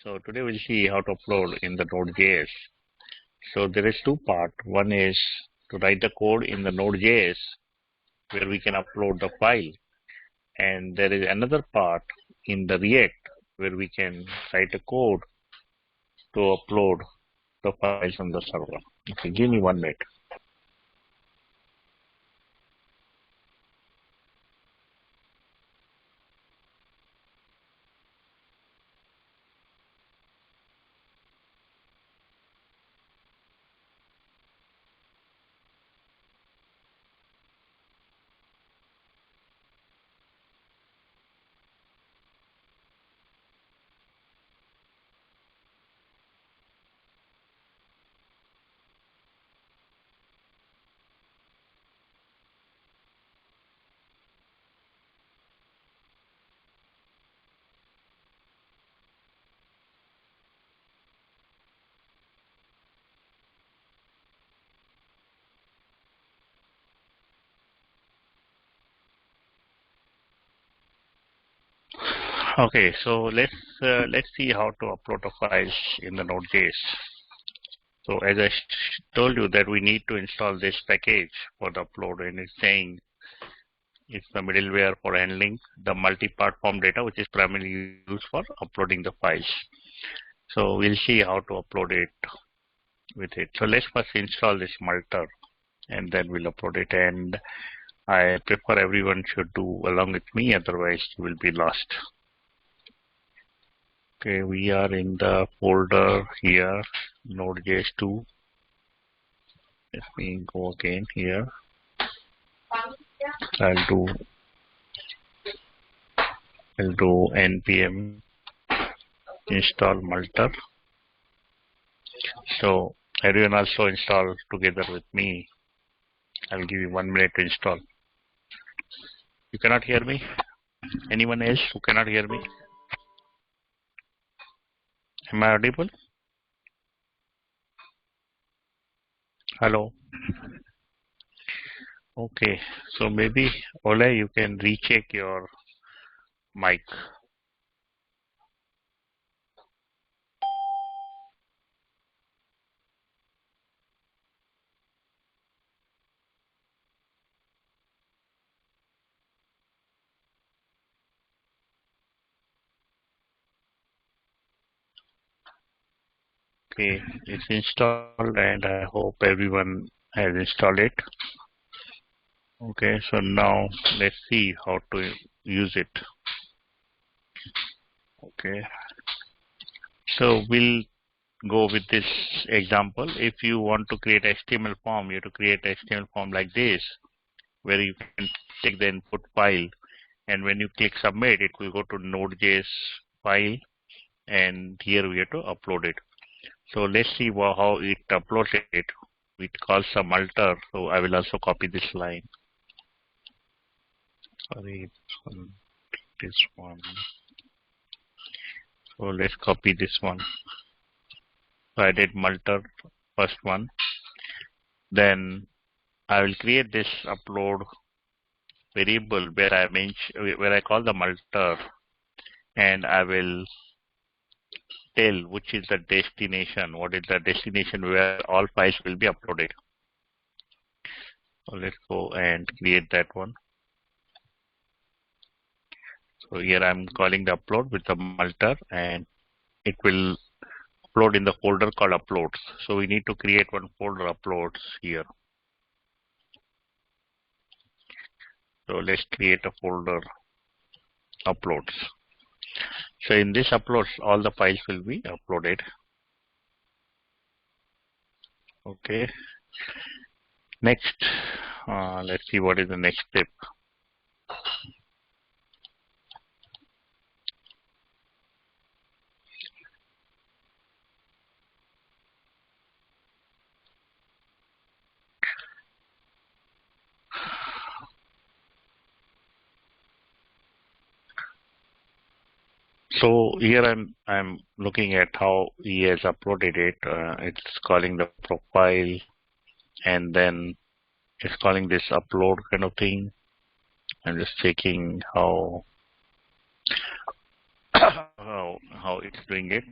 So today we'll see how to upload in the Node.js. So there is two parts. One is to write the code in the Node.js where we can upload the file. And there is another part in the React where we can write a code to upload the files on the server. Okay, give me 1 minute. Okay, so let's see how to upload the files in the Node.js. So as I told you that we need to install this package for the upload, and it's saying it's the middleware for handling the multi-part form data, which is primarily used for uploading the files. So we'll see how to upload it with it. So let's first install this Multer and then we'll upload it. And I prefer everyone should do along with me, otherwise you will be lost. Okay, we are in the folder here, Node.js 2. Let me go again here. I'll do npm install Multer. So everyone also install together with me. I'll give you 1 minute to install. You cannot hear me? Anyone else who cannot hear me? Am I audible? Hello? Okay, so maybe Ole, you can recheck your mic. Okay, it's installed and I hope everyone has installed it. Okay, so now let's see how to use it. Okay, so we'll go with this example. If you want to create HTML form, you have to create HTML form like this, where you can take the input file, and when you click submit, it will go to Node.js file, and here we have to upload it. So let's see how it uploads it. It calls a Multer, so I will also copy this line. Sorry, this one. So let's copy this one. So I did Multer, first one. Then I will create this upload variable where I call the Multer, and I will tell which is the destination, what is the destination where all files will be uploaded. So let's go and create that one. So here I'm calling the upload with the Multer, and it will upload in the folder called uploads. So we need to create one folder uploads here. So let's create a folder uploads. So in this uploads, all the files will be uploaded. Okay. Next, let's see what is the next step. So here I'm looking at how he has uploaded it. It's calling the profile, and then it's calling this upload kind of thing. I'm just checking how it's doing it.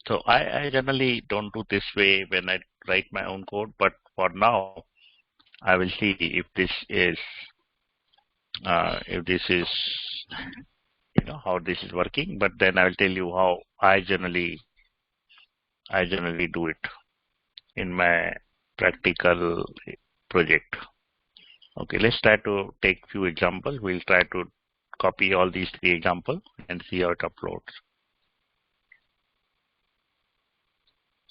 So I generally don't do this way when I write my own code, but for now, I will see if this is, how this is working, but then I will tell you how I generally do it in my practical project. Okay, let's try to take few examples. We'll try to copy all these 3 examples and see how it uploads.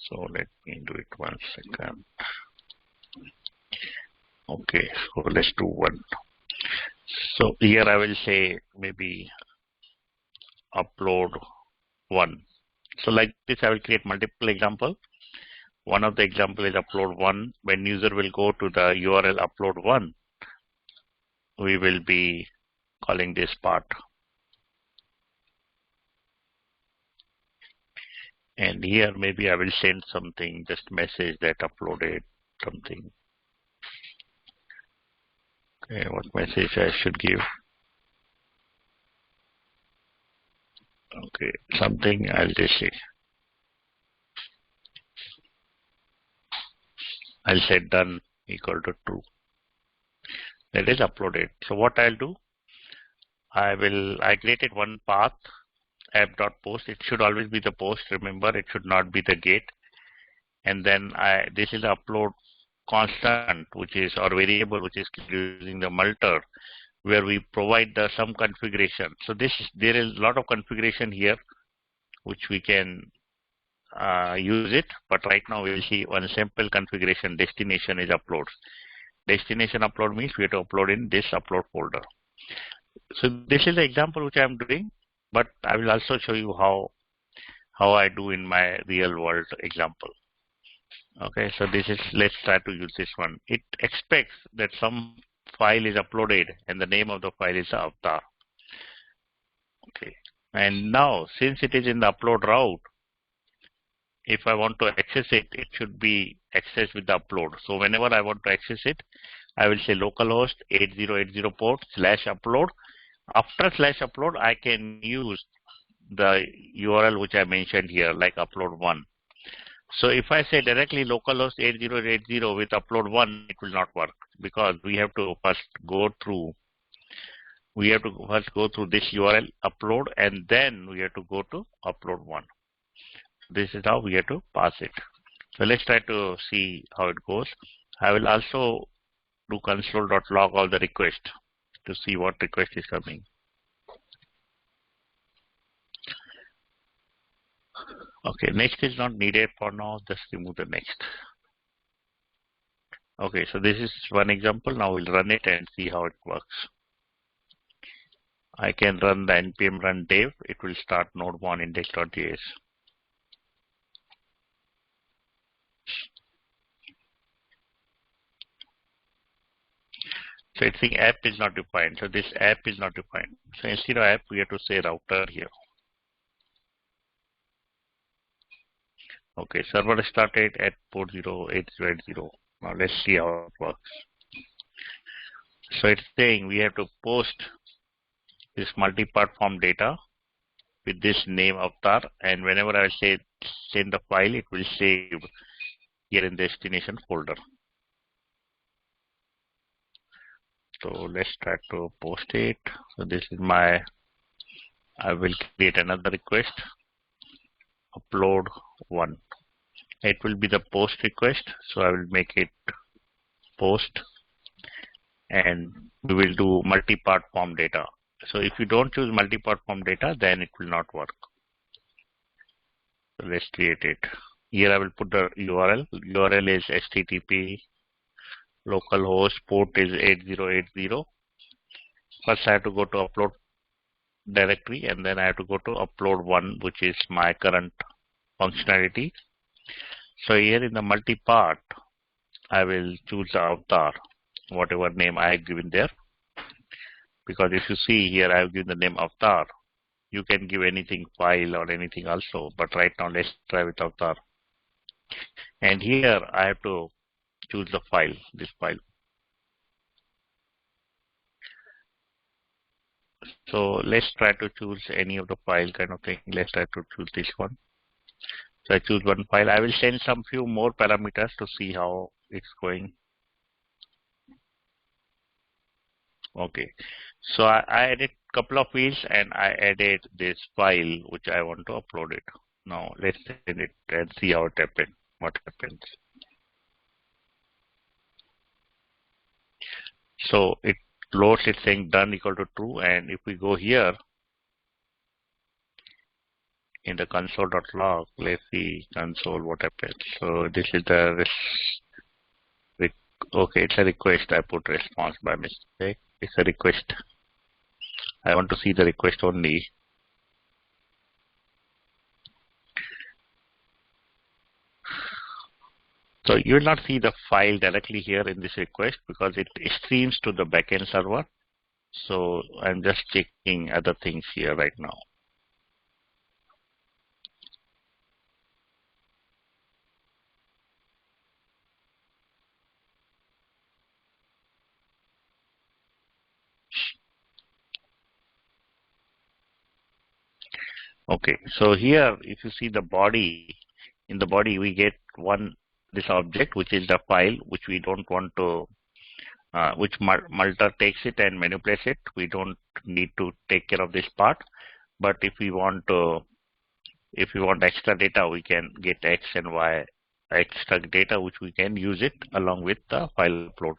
So let me do it 1 second. Okay, so let's do one. So here I will say maybe upload 1. So like this, I will create multiple examples. One of the example is upload 1. When user will go to the URL upload 1, we will be calling this part. And here maybe I will send something, just message that uploaded something. Okay, what message I should give? Okay, something I'll just say. I'll say done equal to true. That is uploaded. So what I'll do, I created one path, app.post. It should always be the post. Remember, it should not be the gate. And then this is the upload constant, which is or variable, which is using the multer, where we provide some configuration. So there is a lot of configuration here, which we can use it. But right now we will see one simple configuration. Destination is upload. Destination upload means we have to upload in this upload folder. So this is the example which I am doing, but I will also show you how I do in my real world example. Okay, so let's try to use this one. It expects that some file is uploaded and the name of the file is avatar. Okay, and now since it is in the upload route, if I want to access it, it should be accessed with the upload. So whenever I want to access it, I will say localhost 8080 port /upload. After /upload, I can use the URL which I mentioned here, like upload 1. So if I say directly localhost 8080 with upload 1, it will not work, because we have to first go through this URL upload, and then we have to go to upload 1. This is how we have to pass it. So let's try to see how it goes. I will also do console.log all the request to see what request is coming. Okay, next is not needed for now. Just remove the next. Okay, so this is one example. Now we'll run it and see how it works. I can run the npm run dev. It will start node1 index.js. So it's saying app is not defined. So this app is not defined. So instead of app, we have to say router here. Okay, server started at port 8080. Now let's see how it works. So it's saying we have to post this multi-part form data with this name avatar, and whenever I say send the file, it will save here in the destination folder. So let's try to post it. So this is I will create another request, upload 1. It will be the post request. So I will make it post, and we will do multi-part form data. So if you don't choose multi-part form data, then it will not work. So let's create it. Here I will put the URL. URL is http localhost, port is 8080. First I have to go to upload directory, and then I have to go to upload 1, which is my current functionality. So here in the multi-part, I will choose the avatar, whatever name I have given there. Because if you see here, I have given the name avatar. You can give anything, file or anything also, but right now let's try with avatar. And here I have to choose the file, this file. So let's try to choose any of the file kind of thing. Let's try to choose this one. So I choose one file. I will send some few more parameters to see how it's going. Okay. So I added couple of fields and I added this file which I want to upload it. Now let's send it and see how it happens. What happens? So it loads it saying done equal to true, and if we go here in the console.log, let's see console what happens. So this is the okay, it's a request. I put response by mistake. It's a request. I want to see the request only. So you will not see the file directly here in this request because it streams to the backend server. So I'm just checking other things here right now. Okay, so here if you see the body, in the body we get this object which is the file which we don't want to, which Malta takes it and manipulates it. We don't need to take care of this part, but if we want extra data, we can get X and Y extra data which we can use it along with the file upload.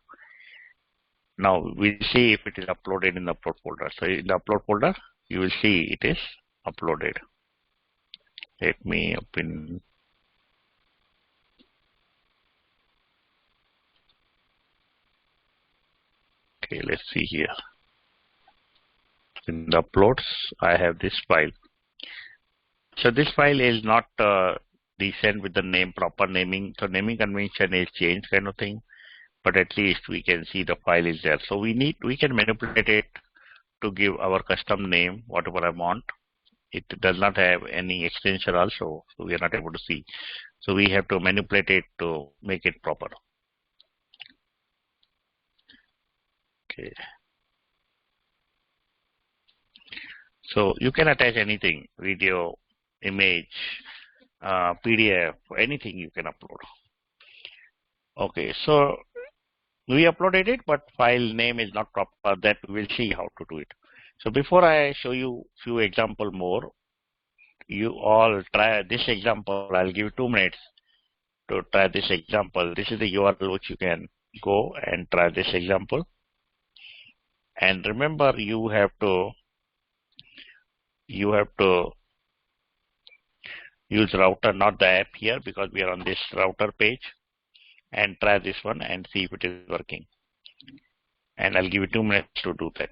Now we'll see if it is uploaded in the upload folder. So in the upload folder, you will see it is uploaded. Let me open. Okay, let's see here. In the uploads, I have this file. So this file is not decent with the name, proper naming. So naming convention is changed kind of thing, but at least we can see the file is there. So we can manipulate it to give our custom name, whatever I want. It does not have any extension also, so we are not able to see. So we have to manipulate it to make it proper. Okay. So you can attach anything, video, image, PDF, anything you can upload. Okay, so we uploaded it, but file name is not proper. That we'll see how to do it. So before I show you few example more, you all try this example. I'll give you 2 minutes to try this example. This is the URL which you can go and try this example. And remember, you have to use router, not the app here, because we are on this router page. And try this one and see if it is working. And I'll give you 2 minutes to do that.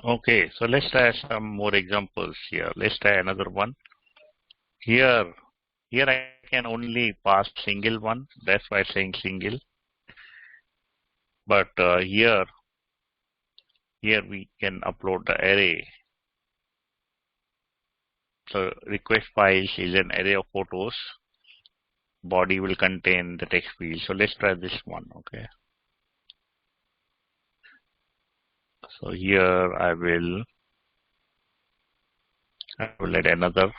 Okay, so let's try some more examples here. Let's try another one. Here, here I can only pass single one. That's why I'm saying single. But here we can upload the array. So request files is an array of photos. Body will contain the text field. So let's try this one. Okay. So here I will add another.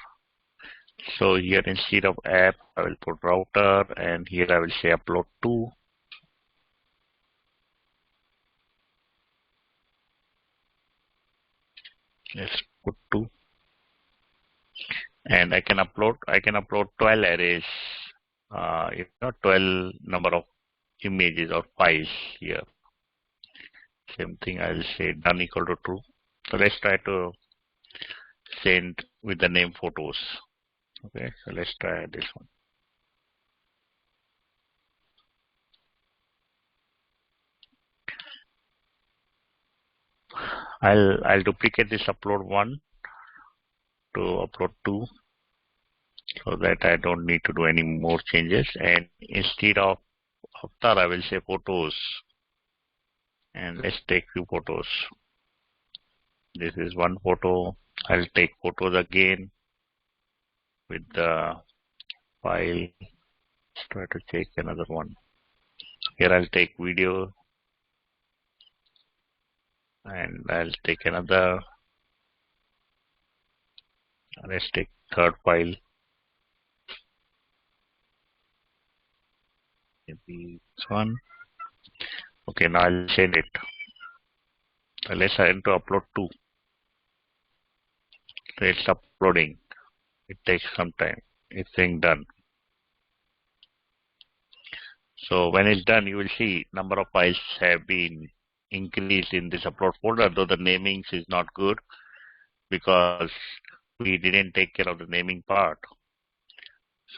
So here instead of app, I will put router, and here I will say upload to. Let's put to. And I can upload 12 arrays, 12 number of images or files here. Same thing, I'll say done equal to true. So let's try to send with the name photos. Okay, so let's try this one. I'll duplicate this upload one to upload two, so that I don't need to do any more changes. And instead of avatar, I will say photos. And let's take few photos. This is one photo. I'll take photos again with the file. Let's try to take another one. Here I'll take video, and I'll take another. Let's take third file. Maybe this one. Okay, now I'll send it. So let's send to upload two. So it's uploading. It takes some time. It's saying done. So when it's done, you will see number of files have been increased in this upload folder, though the namings is not good because we didn't take care of the naming part.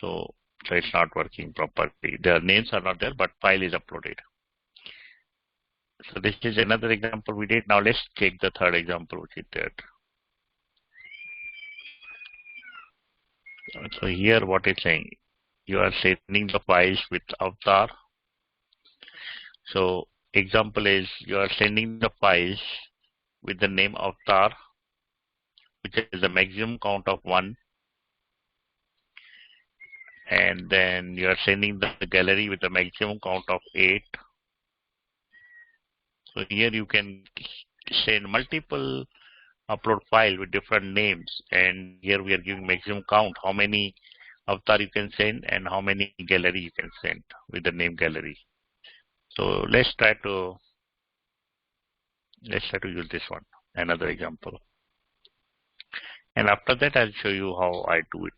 So it's not working properly. The names are not there, but file is uploaded. So this is another example we did. Now let's check the third example which is there. So here what it's saying, you are sending the files with avatar. So example is you are sending the files with the name avatar, which is the maximum count of 1. And then you are sending the gallery with the maximum count of 8. So here you can send multiple upload file with different names, and here we are giving maximum count, how many avatar you can send and how many gallery you can send with the name gallery. So let's try to use this one, another example. And after that I'll show you how I do it.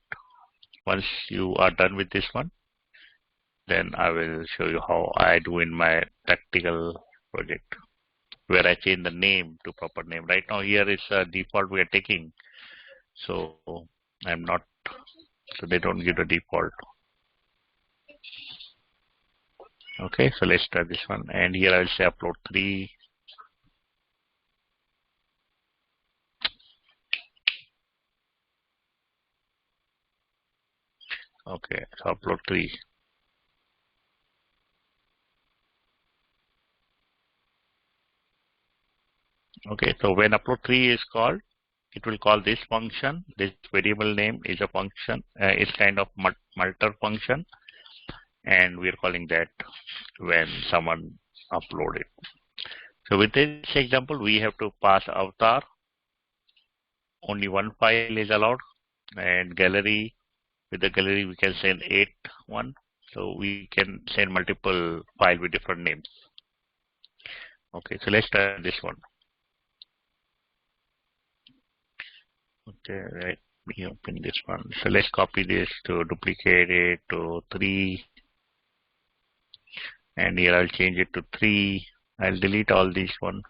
Once you are done with this one, then I will show you how I do in my practical project, where I change the name to proper name. Right now here is a default we are taking, so I'm not, so they don't give the default. Okay, so let's try this one, and here I'll say upload 3. Okay, so upload 3. Okay, so when upload 3 is called, it will call this function. This variable name is a function. It's kind of multer function, and we are calling that when someone upload it. So with this example, we have to pass avatar. Only one file is allowed, and gallery. With the gallery, we can send 1. So we can send multiple file with different names. Okay, so let's try this one. Okay, right. We open this one. So let's copy this to duplicate it to 3. And here I'll change it to 3. I'll delete all these one.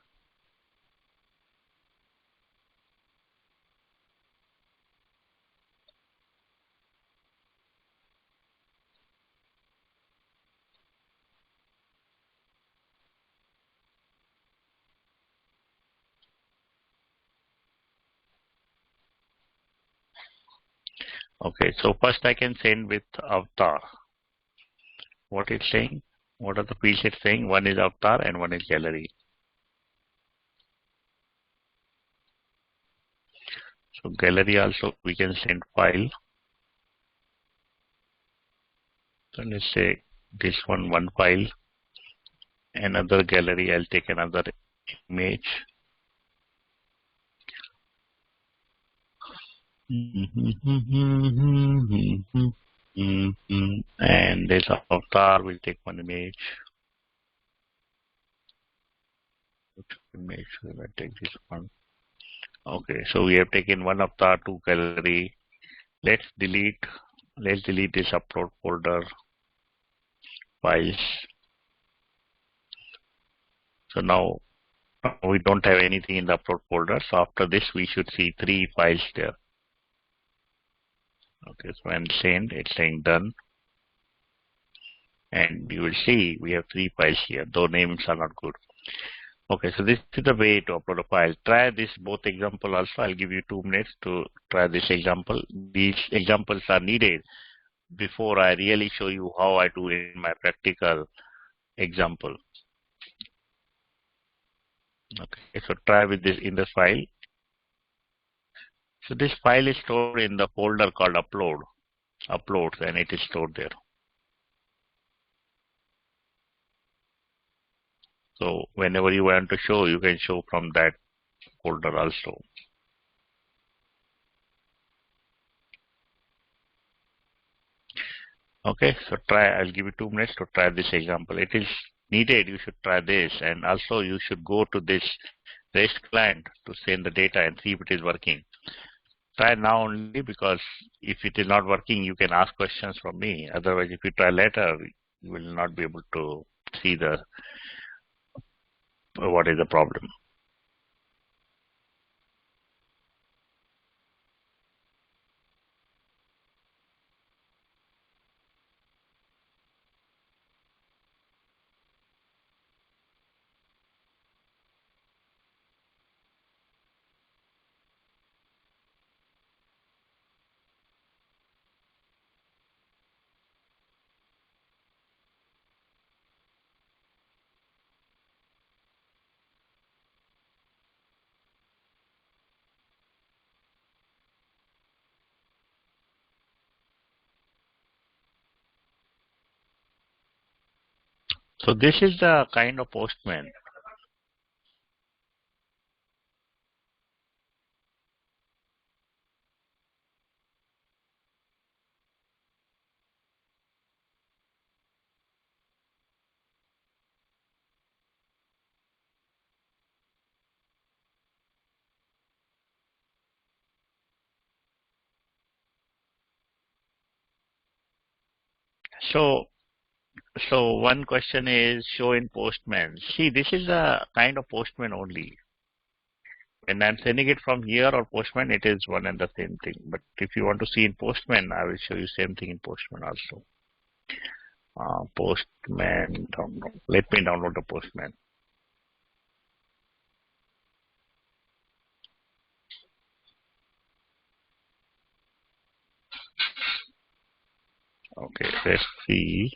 Okay, so first I can send with avatar. What it's saying? What are the fields it's saying? One is avatar and one is gallery. So gallery also we can send file. So let's say this one file, another gallery, I'll take another image. And this avatar will take one image. Which image will I take this one? Okay, so we have taken one avatar, two gallery. Let's delete this upload folder files. So now we don't have anything in the upload folder. So after this, we should see 3 files there. Okay, so when send, it's saying done. And you will see we have 3 files here, though names are not good. Okay, so this is the way to upload a file. Try this both example also. I'll give you 2 minutes to try this example. These examples are needed before I really show you how I do in my practical example. Okay, so try with this in the file. So this file is stored in the folder called uploads, and it is stored there. So whenever you want to show, you can show from that folder also. Okay, so I'll give you 2 minutes to try this example. It is needed, you should try this, and also you should go to this REST client to send the data and see if it is working. Try now only, because if it is not working, you can ask questions from me. Otherwise, if you try later, you will not be able to see what is the problem. So this is the kind of Postman. So one question is show in Postman. See, this is a kind of Postman only. When I'm sending it from here or Postman, it is one and the same thing. But if you want to see in Postman, I will show you same thing in Postman also. Postman download. Let me download the Postman. Okay, let's see.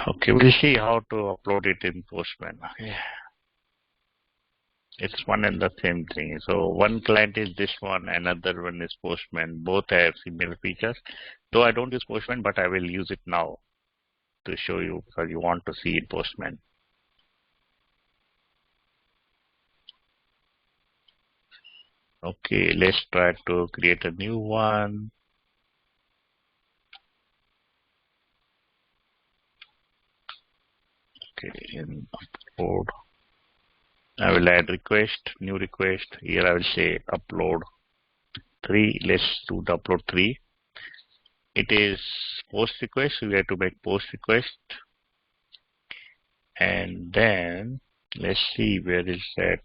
Okay, we'll see how to upload it in Postman. Okay. It's one and the same thing. So one client is this one, another one is Postman. Both have similar features. Though I don't use Postman, but I will use it now to show you, because you want to see in Postman. Okay, let's try to create a new one. Okay, in upload, I will add request, new request. Here I will say upload 3. Let's do the upload 3. It is post request, so we have to make post request. And then let's see, where is that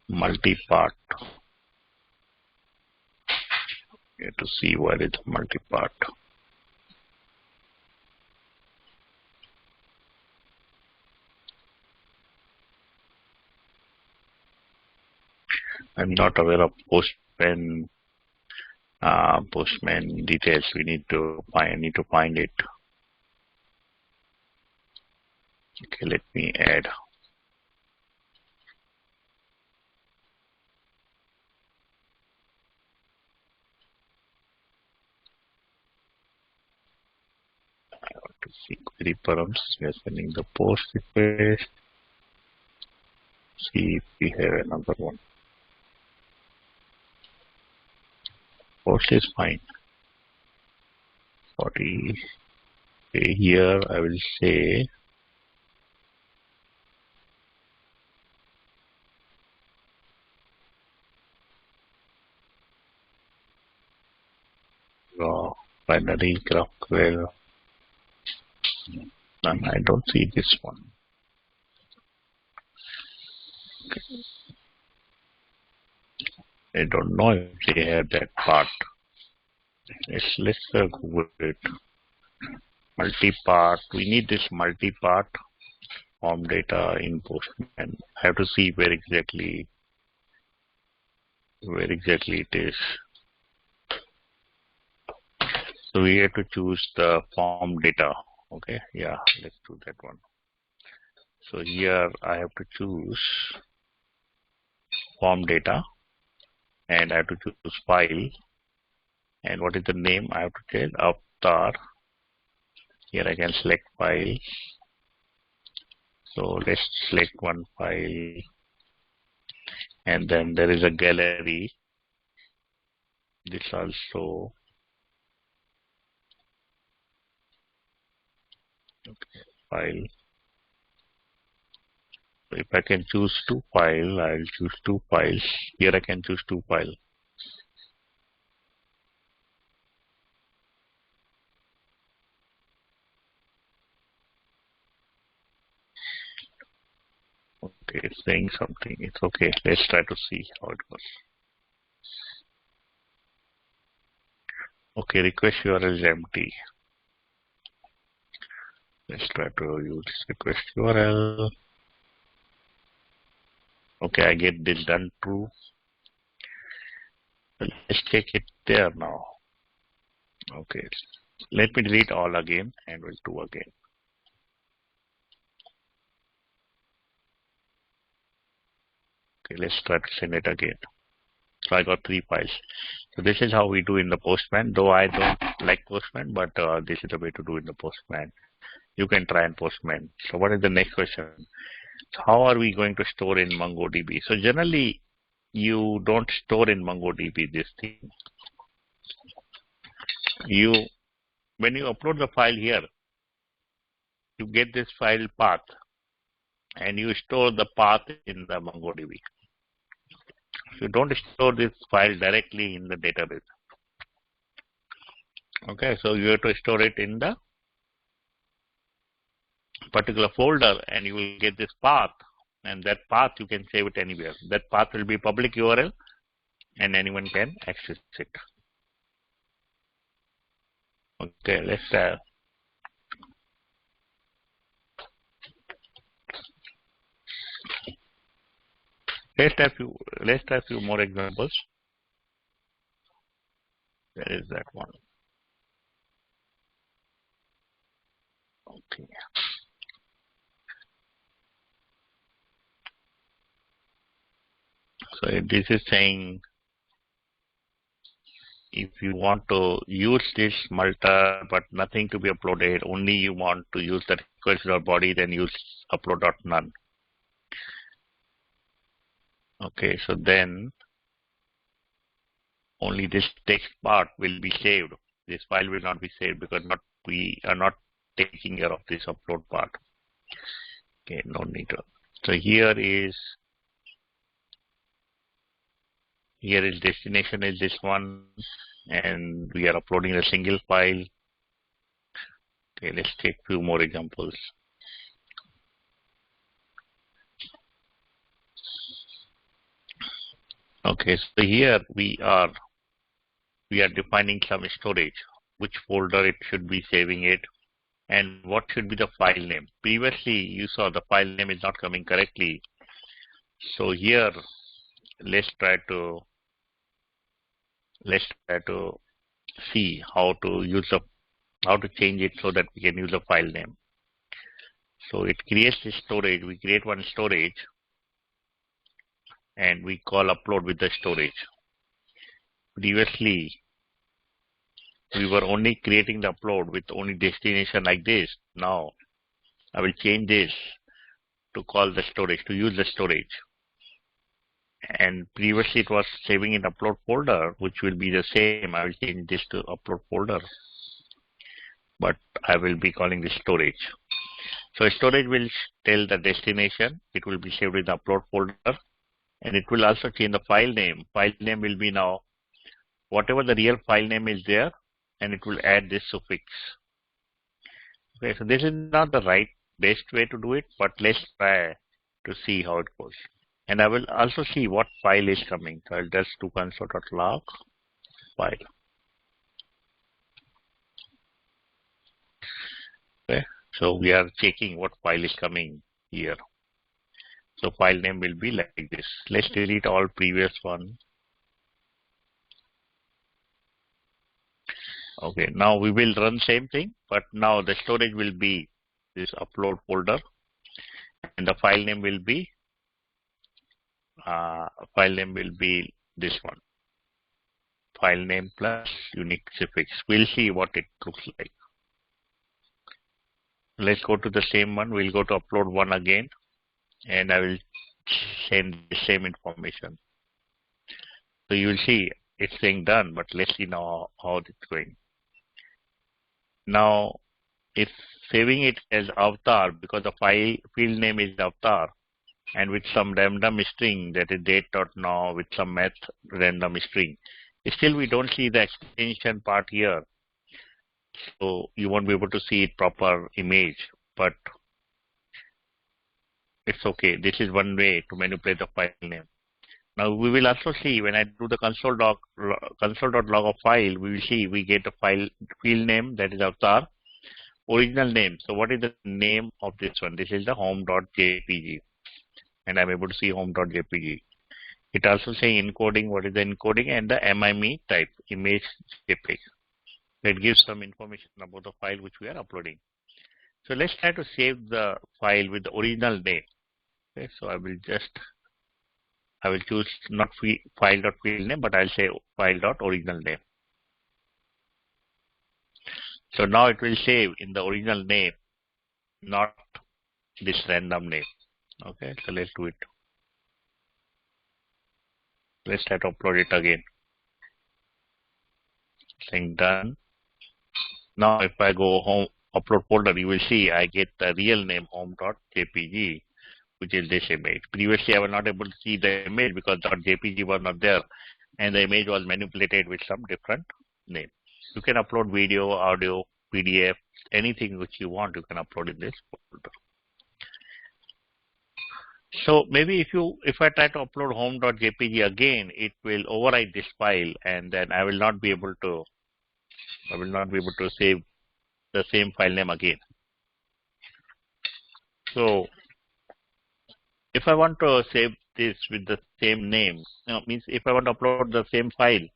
multi-part. We have to see what is multi-part. I'm not aware of postman details. We need to find it. Okay, let me add. To see query params. We are sending the post request. See if we have another one. Post is fine. 40. Okay, here I will say raw binary GraphQL. And I don't see this one. I don't know if they have that part. Let's Google it. Multi-part. We need this multi-part form data in Postman. I have to see where exactly it is. So we have to choose the form data. Okay, yeah, let's do that one. So here I have to choose form data, and I have to choose file. And what is the name? I have to tell Avatar. Here I can select file. So let's select one file, and then there is a gallery. This also. Okay, file. So if I can choose two files, I'll choose two files. Here I can choose two files. Okay, it's saying something. It's okay. Let's try to see how it goes. Okay, request URL is empty. Let's try to use request URL. Okay, I get this done true. Let's take it there now. Okay, let me delete all again and we'll do again. Okay, let's try to send it again. So I got 3 files. So this is how we do in the Postman, though I don't like Postman, but this is the way to do in the Postman. You can try in Postman. So what is the next question? So how are we going to store in MongoDB? So generally, you don't store in MongoDB this thing. When you upload the file here, you get this file path, and you store the path in the MongoDB. You don't store this file directly in the database. Okay, so you have to store it in the particular folder, and you will get this path, and that path you can save it anywhere. That path will be public URL, and anyone can access it. Okay, let's have few more examples. There is that one. Okay. So this is saying if you want to use this multi but nothing to be uploaded, only you want to use the request body, then use upload.none. Okay, so then only this text part will be saved. This file will not be saved because we are not taking care of this upload part. Okay, no need to. So here is destination is this one, and we are uploading a single file. Okay, let's take few more examples. Okay, so here we are we are defining some storage, which folder it should be saving it, and what should be the file name. Previously, you saw the file name is not coming correctly. So here, let's try to see how to change it so that we can use a file name. So it creates this storage. We create one storage, and we call upload with the storage. Previously, we were only creating the upload with only destination like this. Now, I will change this to call the storage, to use the storage. And previously it was saving in upload folder, which will be the same. I will change this to upload folder, but I will be calling this storage. So storage will tell the destination. It will be saved in the upload folder, and it will also change the file name. File name will be now whatever the real file name is there, and it will add this suffix. Okay, so this is not the best way to do it, but let's try to see how it goes. And I will also see what file is coming. So I'll just do console.log file. Okay, so we are checking what file is coming here. So file name will be like this. Let's delete all previous one. Okay, now we will run same thing, but now the storage will be this upload folder, and the file name will be this one. File name plus unique suffix. We'll see what it looks like. Let's go to the same one. We'll go to upload one again, and I will send the same information. So you will see it's saying done, but let's see now how it's going. Now it's saving it as avatar because the field name is avatar, and with some random string, that is date.now, with some math random string. Still we don't see the extension part here, so you won't be able to see it proper image, but it's okay. This is one way to manipulate the file name. Now we will also see when I do the console.log of file, we will see we get a field name, that is avatar, original name. So what is the name of this one? This is the home.jpg, and I'm able to see home.jpg. It also say encoding, what is the encoding, and the MIME type, image JPEG. That gives some information about the file which we are uploading. So let's try to save the file with the original name. Okay, so I will choose not file.field name, but I'll say file.original name. So now it will save in the original name, not this random name. Okay, so let's do it. Let's try to upload it again. Saying done. Now if I go home upload folder, you will see I get the real name home.jpg, which is this image. Previously I was not able to see the image because .jpg was not there, and the image was manipulated with some different name. You can upload video, audio, PDF, anything which you want, you can upload in this folder. So maybe if I try to upload home.jpg again, it will overwrite this file, and then I will not be able to save the same file name again. So if I want to save this with the same name, means if I want to upload the same file,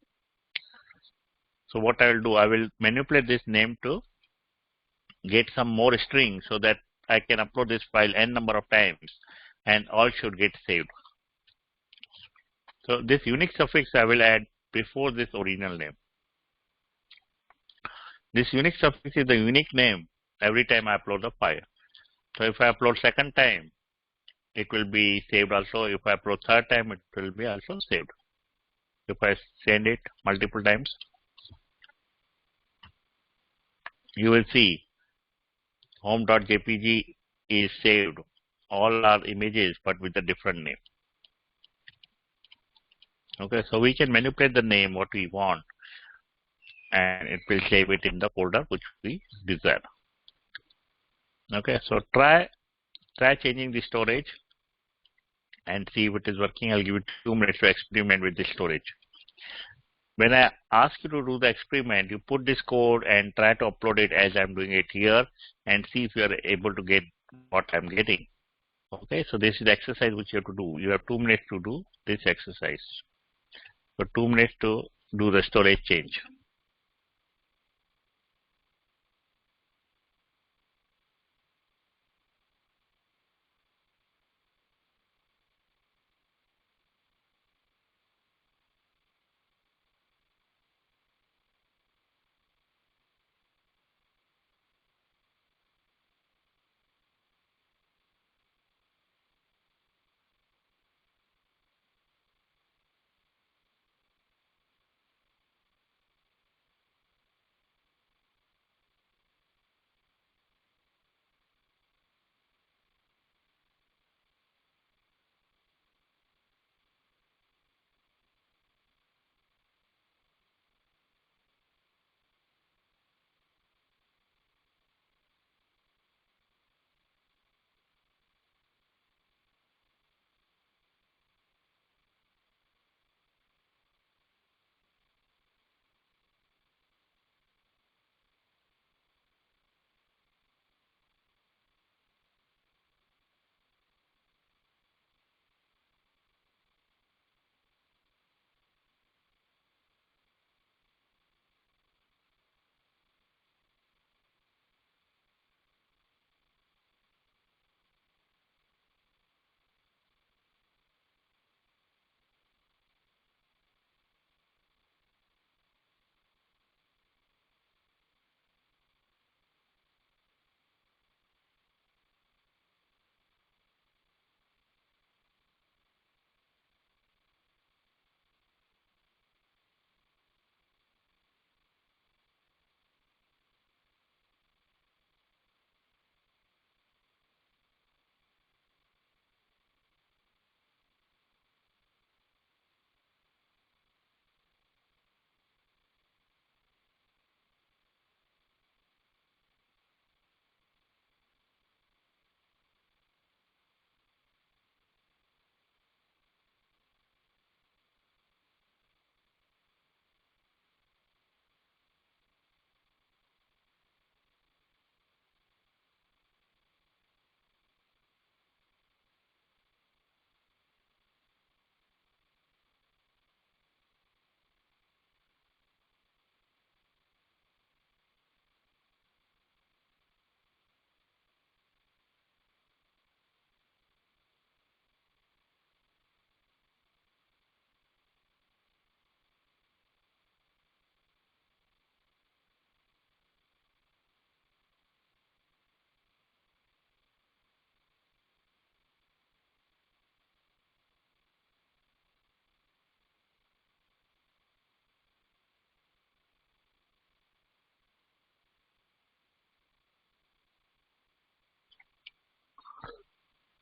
so what I will do, I will manipulate this name to get some more strings so that I can upload this file n number of times, and all should get saved. So this unique suffix I will add before this original name. This unique suffix is the unique name every time I upload the file. So if I upload second time, it will be saved also. If I upload third time, it will be also saved. If I send it multiple times, you will see home.jpg is saved. All are images, but with a different name. Okay, so we can manipulate the name what we want, and it will save it in the folder which we desire. Okay, so try changing the storage and see if it is working. I'll give it 2 minutes to experiment with the storage. when I ask you to do the experiment, you put this code and try to upload it as I'm doing it here and see if you are able to get what I'm getting. Okay, so this is the exercise which you have to do. You have 2 minutes to do this exercise. So 2 minutes to do the storage change.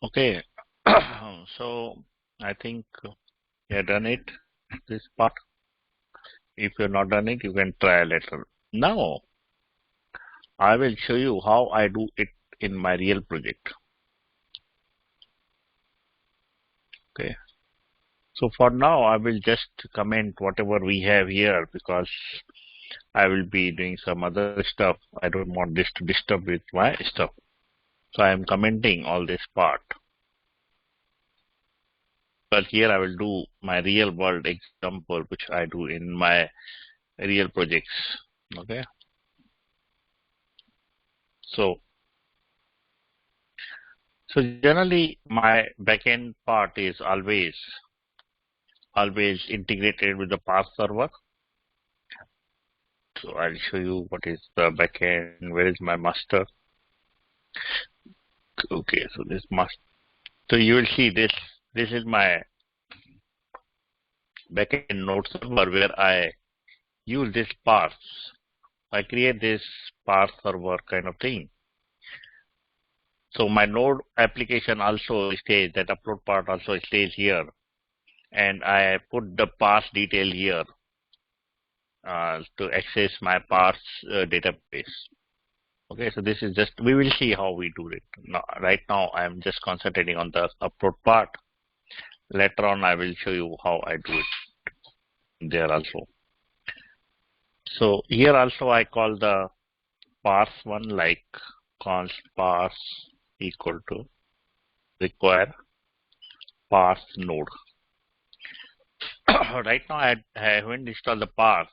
Okay, so I think you have done it, this part. If you're not done it, you can try later. Now, I will show you how I do it in my real project. Okay. So for now, I will just comment whatever we have here because I will be doing some other stuff. I don't want this to disturb with my stuff. So I am commenting all this part. But here I will do my real world example, which I do in my real projects. Okay. So generally my backend part is always integrated with the parse server. So I'll show you what is the backend. Where is my master? Okay, so this master. So you will see this. This is my backend node server where I use this parse. I create this parse server kind of thing. So my node application also stays, that upload part also stays here. And I put the parse detail here to access my parse database. Okay, so this is just, we will see how we do it. Now, right now, I'm just concentrating on the upload part. Later on, I will show you how I do it there also. So here also I call the parse one like const parse equal to require parse node. Right now I haven't installed the parse.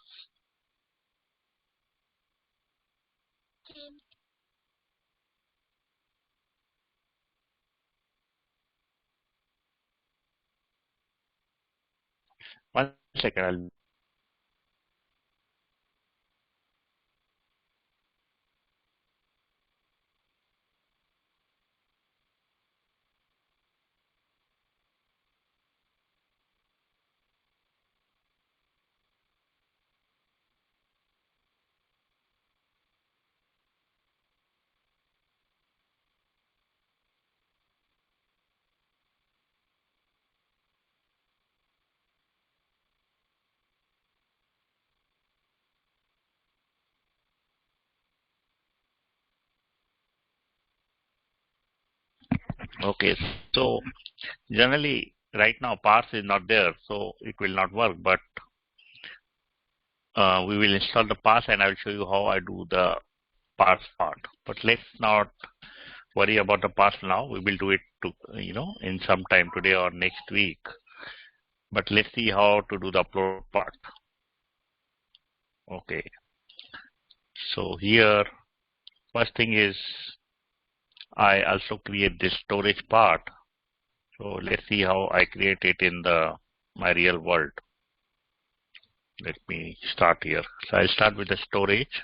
One second, I'll okay. So generally right now parse is not there, so it will not work, but we will install the parse and I will show you how I do the parse part. But let's not worry about the parse now. We will do it to, in some time today or next week. But let's see how to do the upload part. Okay. So here, first thing is I also create this storage part. So let's see how I create it in my real world. Let me start here. So I'll start with the storage.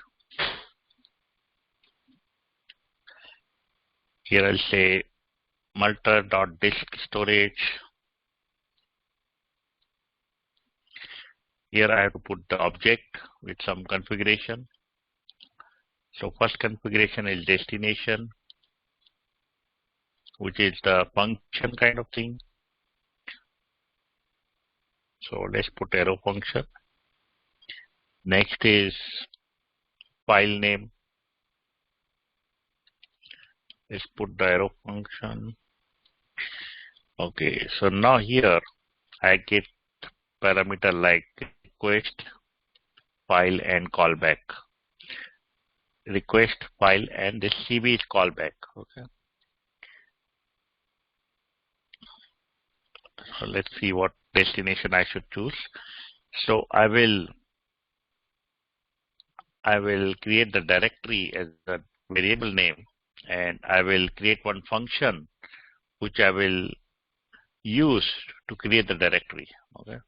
Here I'll say multi.disk storage. Here I have to put the object with some configuration. So first configuration is destination, which is the function kind of thing. So let's put arrow function. Next is file name. Let's put the arrow function. Okay, so now here I get parameter like request, file, and callback. Request, file, and this CB is callback. Okay. So let's see what destination I should choose. So I will create the directory as a variable name, and I will create one function which I will use to create the directory. Okay.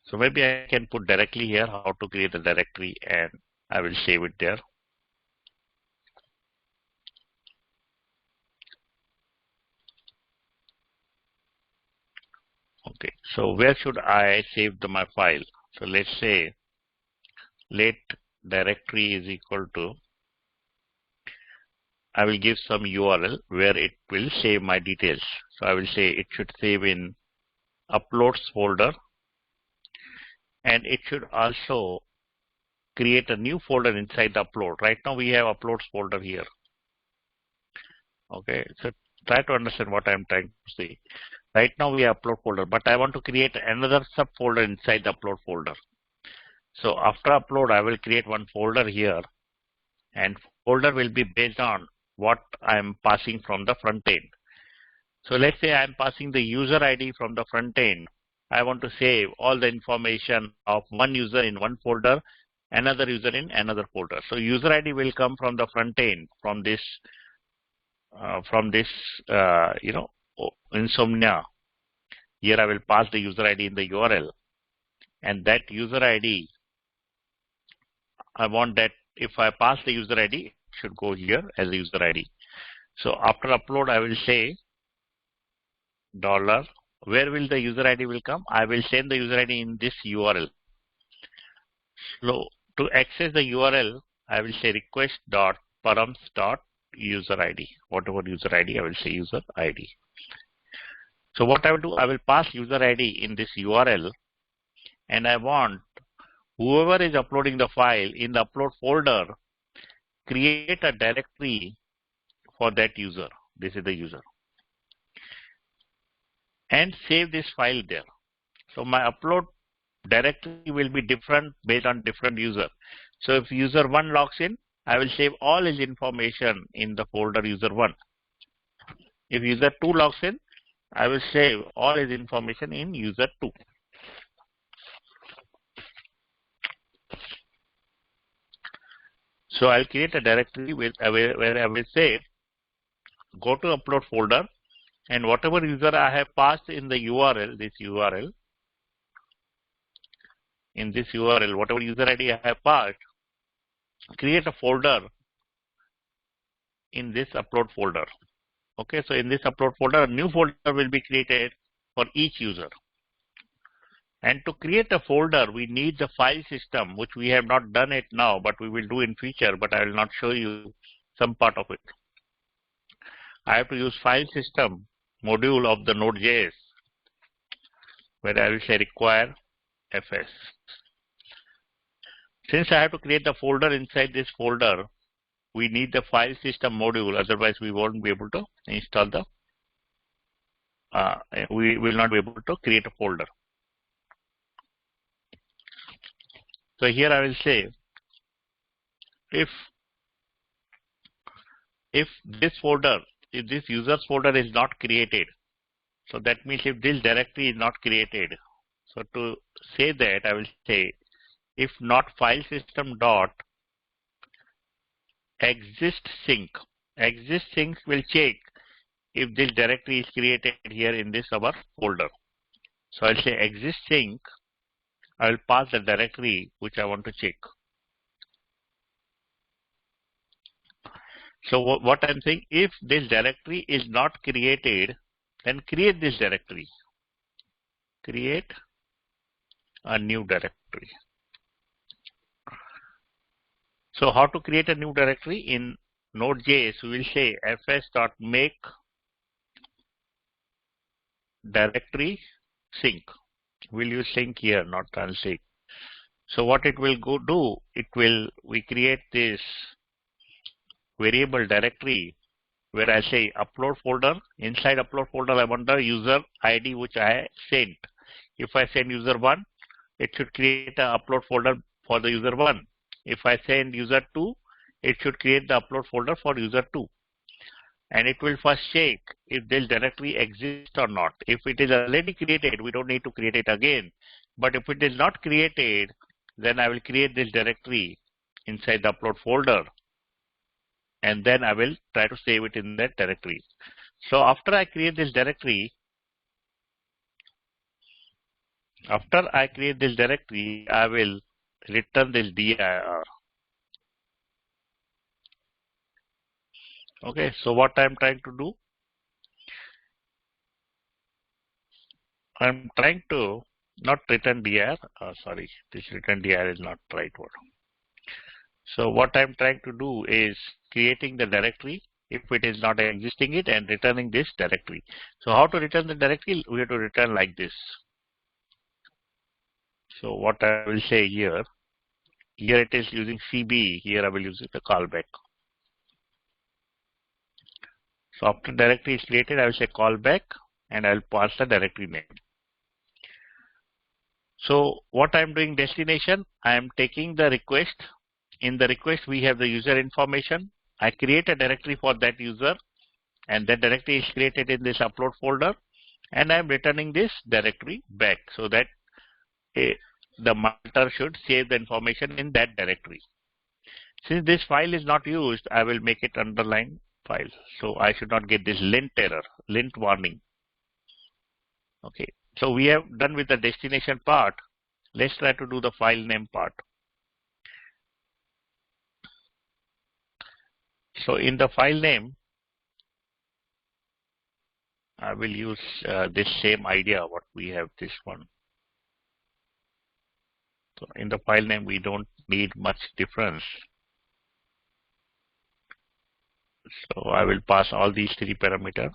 So maybe I can put directly here how to create the directory, and I will save it there. Okay. So where should I save my file? So let's say let directory is equal to, I will give some URL where it will save my details. So I will say it should save in uploads folder, and it should also create a new folder inside the upload. Right now we have uploads folder here. Okay, so try to understand what I'm trying to say. Right now we have upload folder, but I want to create another subfolder inside the upload folder. So after upload, I will create one folder here, and folder will be based on what I'm passing from the front end. So let's say I'm passing the user ID from the front end. I want to save all the information of one user in one folder, another user in another folder. So user ID will come from the front end, from this Insomnia. Here I will pass the user ID in the URL, and that user ID, I want that if I pass the user ID, it should go here as a user ID. So after upload, I will say $. Where will the user ID will come? I will send the user ID in this URL. So to access the URL, I will say request.params.user ID. Whatever user ID, I will say user ID. So what I will do, I will pass user ID in this URL, and I want whoever is uploading the file in the upload folder, create a directory for that user. This is the user. And save this file there. So my upload directory will be different based on different user. So if user 1 logs in, I will save all his information in the folder user 1. If user 2 logs in, I will save all his information in user 2. So I'll create a directory with where I will say go to upload folder, and whatever user I have passed in the URL, whatever user ID I have passed, create a folder in this upload folder. Okay, so in this upload folder, a new folder will be created for each user. And to create a folder, we need the file system, which we have not done it now, but we will do in future, but I will not show you some part of it. I have to use file system module of the Node.js, where I will say require fs. Since I have to create the folder inside this folder, we need the file system module, otherwise we won't be able to install the, we will not be able to create a folder. So here I will say, if this folder, if this user's folder is not created, so that means if this directory is not created, so to say that I will say if not file system dot exist sync will check if this directory is created here in this our folder. So I'll say exist sync, I will pass the directory which I want to check. So what I'm saying, if this directory is not created, then create this directory. Create a new directory. So how to create a new directory? In Node.js, we will say fs.make directory sync. We'll use sync here, not unsync. So what it will go do, we create this variable directory where I say upload folder. Inside upload folder, I want the user ID which I sent. If I send user 1, it should create a upload folder for the user 1. If I send user 2, it should create the upload folder for user 2. And it will first check if this directory exists or not. If it is already created, we don't need to create it again. But if it is not created, then I will create this directory inside the upload folder. And then I will try to save it in that directory. So after I create this directory, I will return this dir. Okay, so what I'm trying to do, I'm trying to not return dir. Sorry, this return dir is not the right word. So what I'm trying to do is creating the directory if it is not existing it and returning this directory. So how to return the directory? We have to return like this. So what I will say here it is using CB. Here I will use the callback. So after directory is created, I will say callback and I will pass the directory name. So what I'm doing destination, I am taking the request. In the request, we have the user information. I create a directory for that user, and that directory is created in this upload folder, and I'm returning this directory back so that the monitor should save the information in that directory. Since this file is not used, I will make it underline file. So I should not get this lint error, lint warning. Okay, so we have done with the destination part. Let's try to do the file name part. So in the file name, I will use this same idea what we have this one. So in the file name, we don't need much difference. So I will pass all these 3 parameters.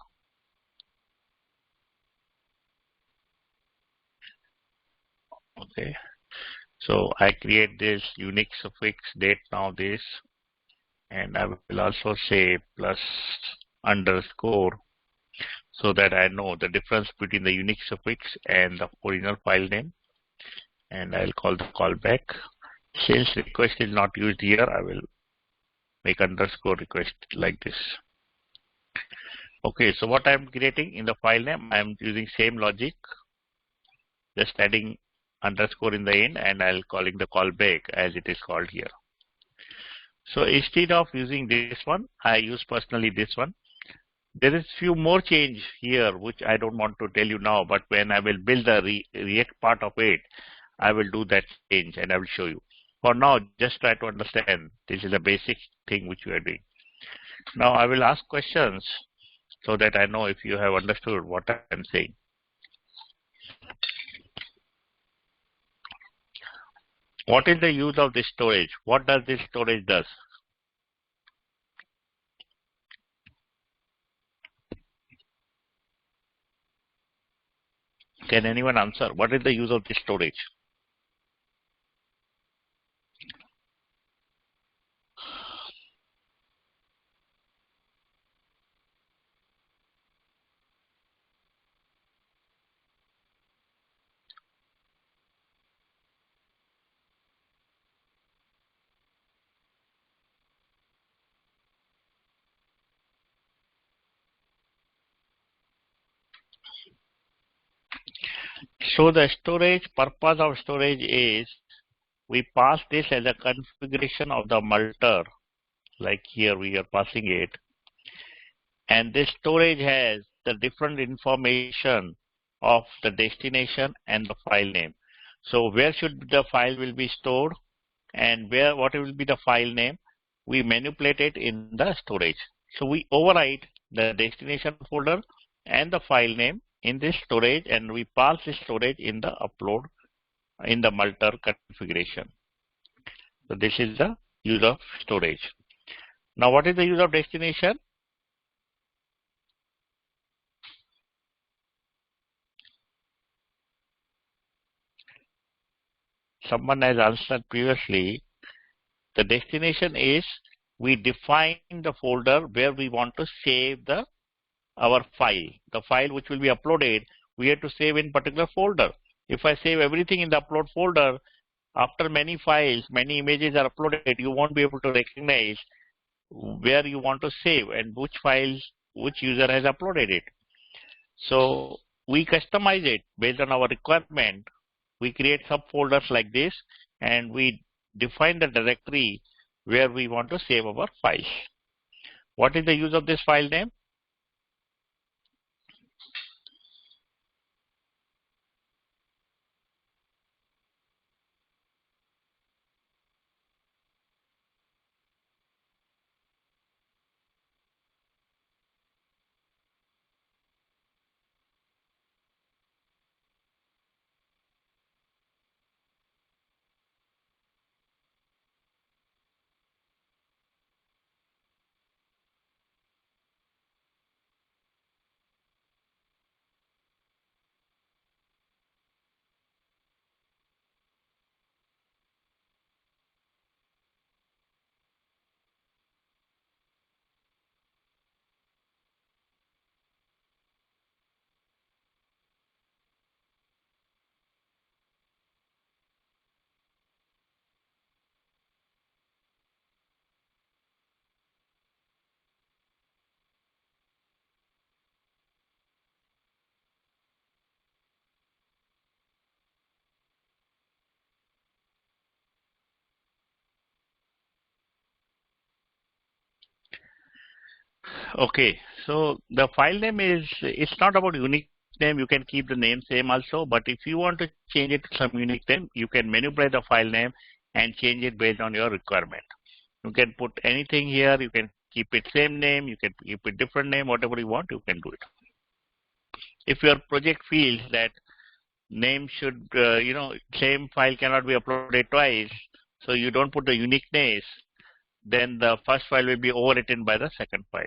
Okay. So I create this Unix suffix date now this, and I will also say plus underscore so that I know the difference between the Unix suffix and the original file name. and I'll call the callback. Since request is not used here, I will make underscore request like this. Okay, so what I'm creating in the file name, I'm using same logic, just adding underscore in the end, and I'll calling the callback as it is called here. So instead of using this one, I use personally this one. There is few more change here which I don't want to tell you now, but when I will build the React part of it, I will do that change and I will show you. For now, just try to understand. This is a basic thing which we are doing. Now I will ask questions so that I know if you have understood what I am saying. What is the use of this storage? What does this storage does? Can anyone answer? What is the use of this storage? So the storage purpose of storage is we pass this as a configuration of the multer, like here we are passing it, and this storage has the different information of the destination and the file name. So where should the file will be stored and what will be the file name, we manipulate it in the storage. So we overwrite the destination folder and the file name in this storage, and we pass this storage in the upload in the multer configuration. So this is the use of storage. Now what is the use of destination? Someone has answered previously. The destination is we define the folder where we want to save our file. The file which will be uploaded, we have to save in particular folder. If I save everything in the upload folder, after many files, many images are uploaded, you won't be able to recognize where you want to save and which files, which user has uploaded it. So we customize it based on our requirement. We create subfolders like this, and we define the directory where we want to save our files. What is the use of this file name? Okay, so the file name is, it's not about unique name. You can keep the name same also, but if you want to change it to some unique name, you can manipulate the file name and change it based on your requirement. You can put anything here. You can keep it same name. You can keep it different name. Whatever you want, you can do it. If your project feels that name should, same file cannot be uploaded twice, so you don't put the unique names, then the first file will be overwritten by the second file.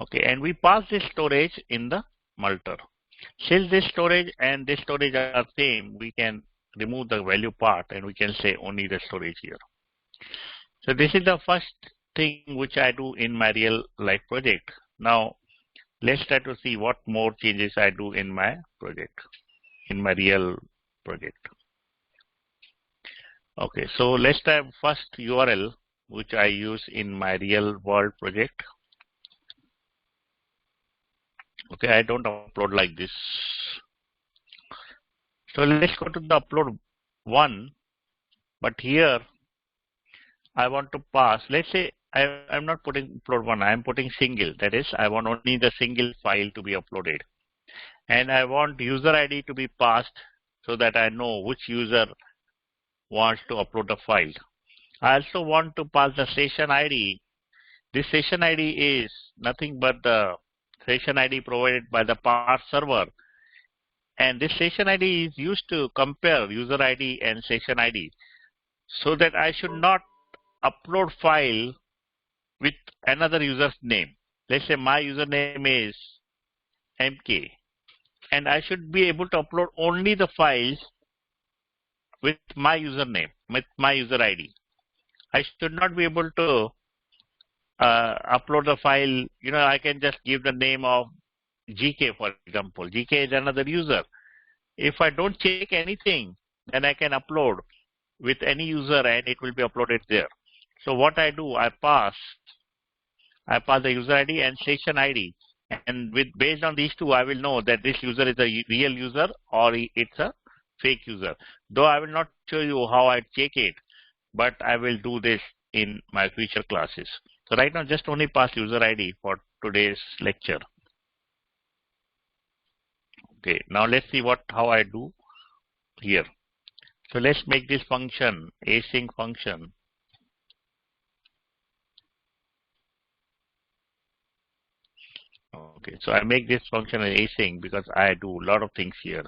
Okay, and we pass this storage in the multer. Since this storage and this storage are same, we can remove the value part and we can say only the storage here. So this is the first thing which I do in my real life project. Now let's try to see what more changes I do in my project, in my real project. Okay, so let's have first URL which I use in my real world project. Okay, I don't upload like this. So let's go to the upload one, but here I want to pass. Let's say I'm not putting upload one, I'm putting single. That is, I want only the single file to be uploaded. And I want user ID to be passed so that I know which user wants to upload a file. I also want to pass the session ID. This session ID is nothing but the session ID provided by the parse server. And this session ID is used to compare user ID and session ID so that I should not upload file with another user's name. Let's say my username is MK and I should be able to upload only the files with my username, with my user ID. I should not be able to upload the file. You know, I can just give the name of GK, for example. GK is another user. If I don't check anything, then I can upload with any user and it will be uploaded there. So what I do, I pass the user ID and session ID. And based on these two, I will know that this user is a real user or it's a fake user. Though I will not show you how I check it, but I will do this in my future classes. So right now, just only pass user ID for today's lecture. Okay, now let's see how I do here. So let's make this function, async function. Okay, so I make this function async because I do a lot of things here.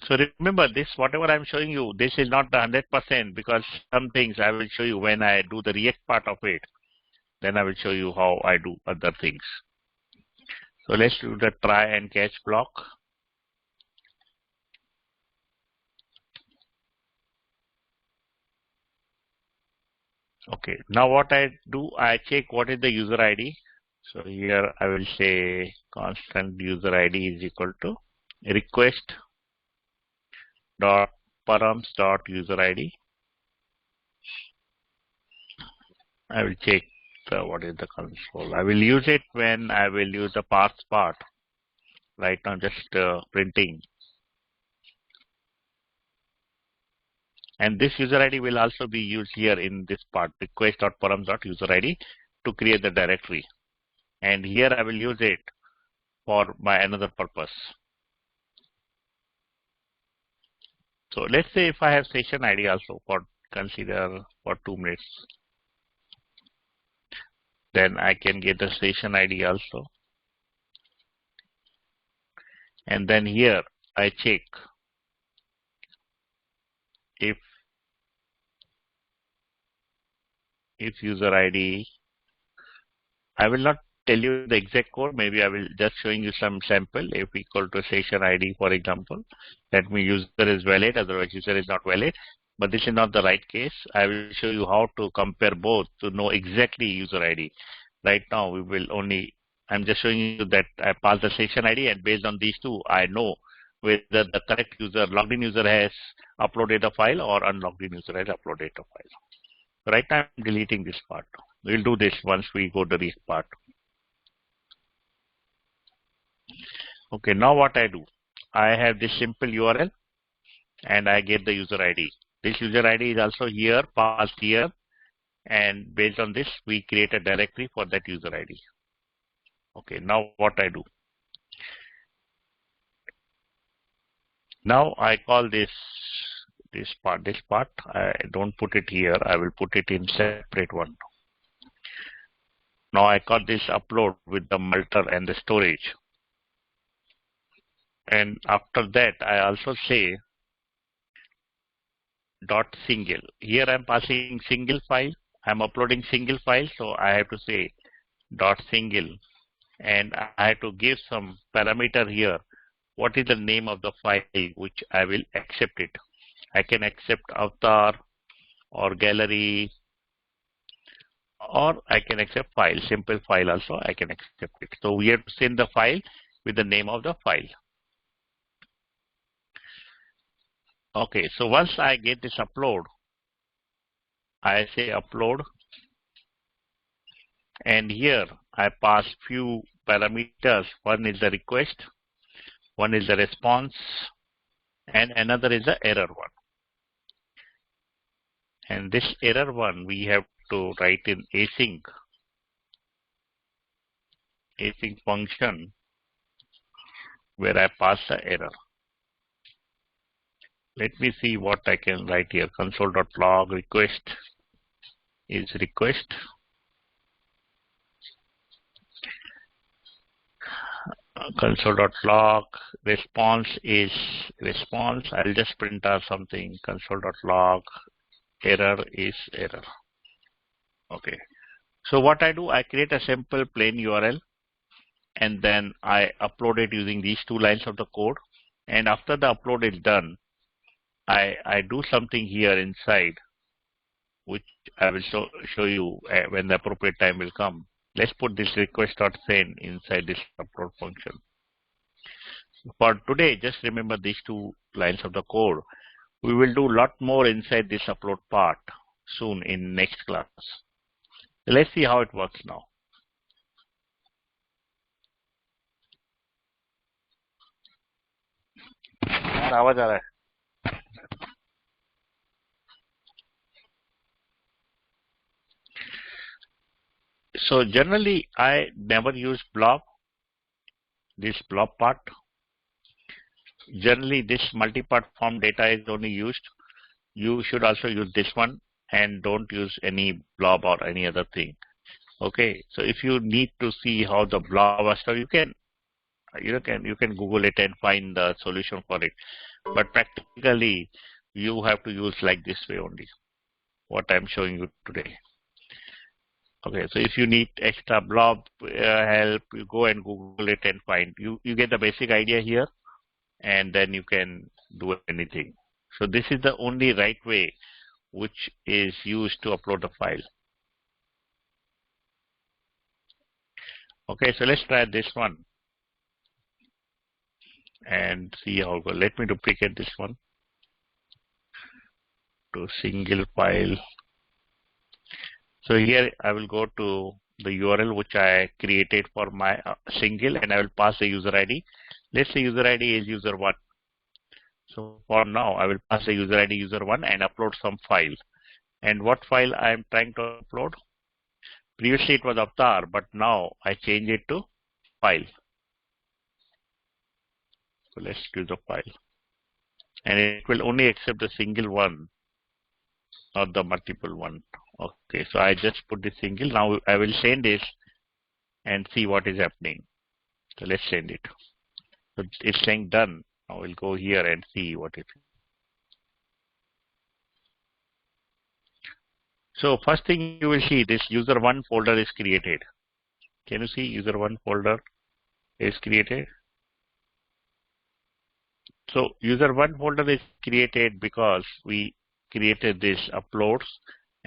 So remember this, whatever I'm showing you, this is not the 100% because some things I will show you when I do the React part of it. Then I will show you how I do other things. So let's do the try and catch block. Okay, now what I do, I check what is the user ID. So here I will say constant user ID is equal to request dot params dot user ID. I will check what is the console. I will use it when I will use the parse part. Right now, just printing. And this user ID will also be used here in this part, request.params.user ID to create the directory. And here I will use it for my another purpose. So let's say if I have session ID also consider for 2 minutes, then I can get the session ID also. And then here I check if user ID, I will not tell you the exact code, maybe I will just showing you some sample. If equal to session ID, for example, that means user is valid, otherwise user is not valid. But this is not the right case. I will show you how to compare both to know exactly user ID. Right now, I'm just showing you that I pass the session ID and based on these two, I know whether the correct user, logged in user has uploaded a file or unlogged in user has uploaded a file. Right now, I'm deleting this part. We'll do this once we go to this part. Okay, now what I do, I have this simple URL and I get the user ID. This user ID is also here, passed here, and based on this, we create a directory for that user ID. Okay, now what I do, now I call this part, I don't put it here, I will put it in separate one. Now I call this upload with the multer and the storage. And after that, I also say dot single. Here I'm passing single file. I'm uploading single file, so I have to say dot single. And I have to give some parameter here. What is the name of the file which I will accept it? I can accept avatar or gallery, or I can accept file, simple file also I can accept it. So we have to send the file with the name of the file. Okay, so once I get this upload, I say upload, and here I pass few parameters. One is the request, one is the response, and another is the error one. And this error one we have to write in async function where I pass the error. Let me see what I can write here. Console.log request is request. Console.log response is response. I'll just print out something. Console.log error is error. Okay. So what I do, I create a simple plain URL and then I upload it using these two lines of the code. And after the upload is done, I do something here inside, which I will show you when the appropriate time will come. Let's put this request.send inside this upload function. For today, just remember these two lines of the code. We will do a lot more inside this upload part soon in next class. Let's see how it works now. आवाज आ रहा है. So generally, I never use blob, this blob part. Generally, this multi-part form data is only used. You should also use this one and don't use any blob or any other thing. Okay, so if you need to see how the blob is, so you can Google it and find the solution for it. But practically, you have to use like this way only. What I'm showing you today. Okay, so if you need extra blob help, you go and Google it and find. You get the basic idea here, and then you can do anything. So this is the only right way which is used to upload the file. Okay, so let's try this one and see how it goes. Let me duplicate this one to single file. So here I will go to the URL which I created for my single, and I will pass the user ID. Let's say user ID is user1. So for now, I will pass the user ID user1 and upload some file. And what file I am trying to upload? Previously it was avatar, but now I change it to file. So let's choose the file. And it will only accept the single one, not the multiple one. Okay, so I just put the single. Now I will send this and see what is happening. So let's send it. So it's saying done. Now we'll go here and see what it is. So first thing you will see, this user1 folder is created. Can you see user1 folder is created? So user1 folder is created because we created this uploads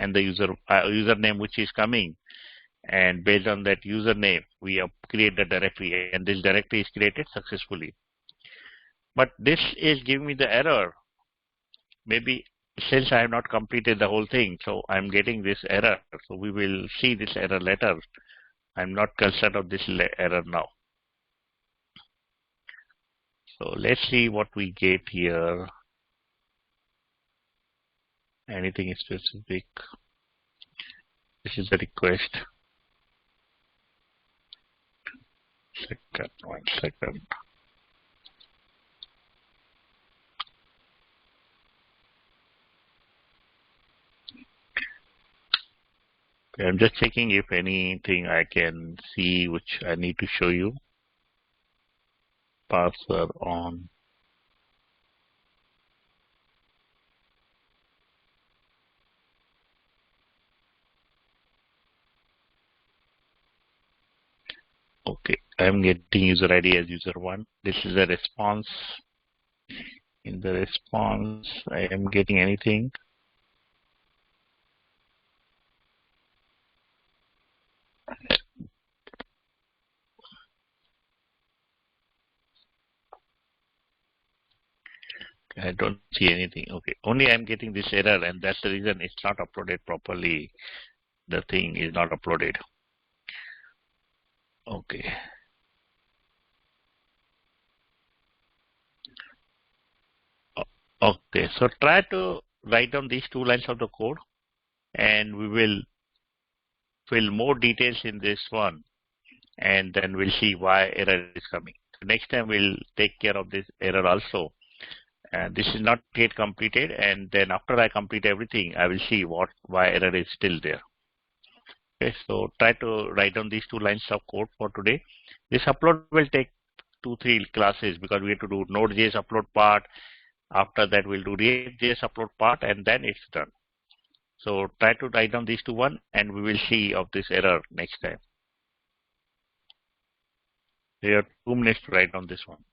and the username which is coming, and based on that username we create the directory, and this directory is created successfully. But this is giving me the error. Maybe since I have not completed the whole thing, so I'm getting this error. So we will see this error later. I'm not concerned of this error now. So let's see what we get here. Anything specific? This is the request. One second. Okay, I'm just checking if anything I can see which I need to show you. Parser on. Okay, I'm getting user ID as user1. This is a response. In the response, I am getting anything. I don't see anything. Okay, only I'm getting this error, and that's the reason it's not uploaded properly. The thing is not uploaded. Okay. Okay, so try to write down these 2 lines of the code, and we will fill more details in this one, and then we'll see why error is coming. So next time we'll take care of this error also. And this is not yet completed, and then after I complete everything, I will see why error is still there. Okay, so try to write down these 2 lines of code for today. This upload will take 2-3 classes because we have to do Node.js upload part. After that, we'll do React.js upload part, and then it's done. So try to write down these 2 and we will see of this error next time. You have 2 minutes to write down this one.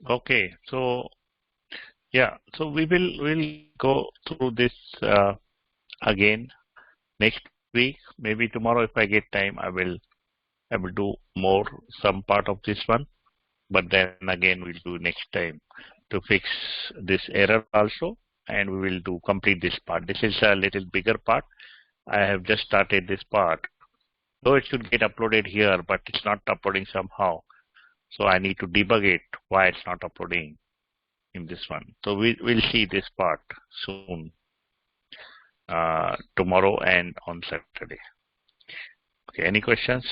Okay, so yeah, so we'll go through this again next week. Maybe tomorrow, if I get time, I will do more some part of this one. But then again, we'll do next time to fix this error also, and we will do complete this part. This is a little bigger part. I have just started this part. Though it should get uploaded here, but it's not uploading somehow. So I need to debug it why it's not uploading in this one. So we'll see this part soon, tomorrow and on Saturday. Okay, any questions?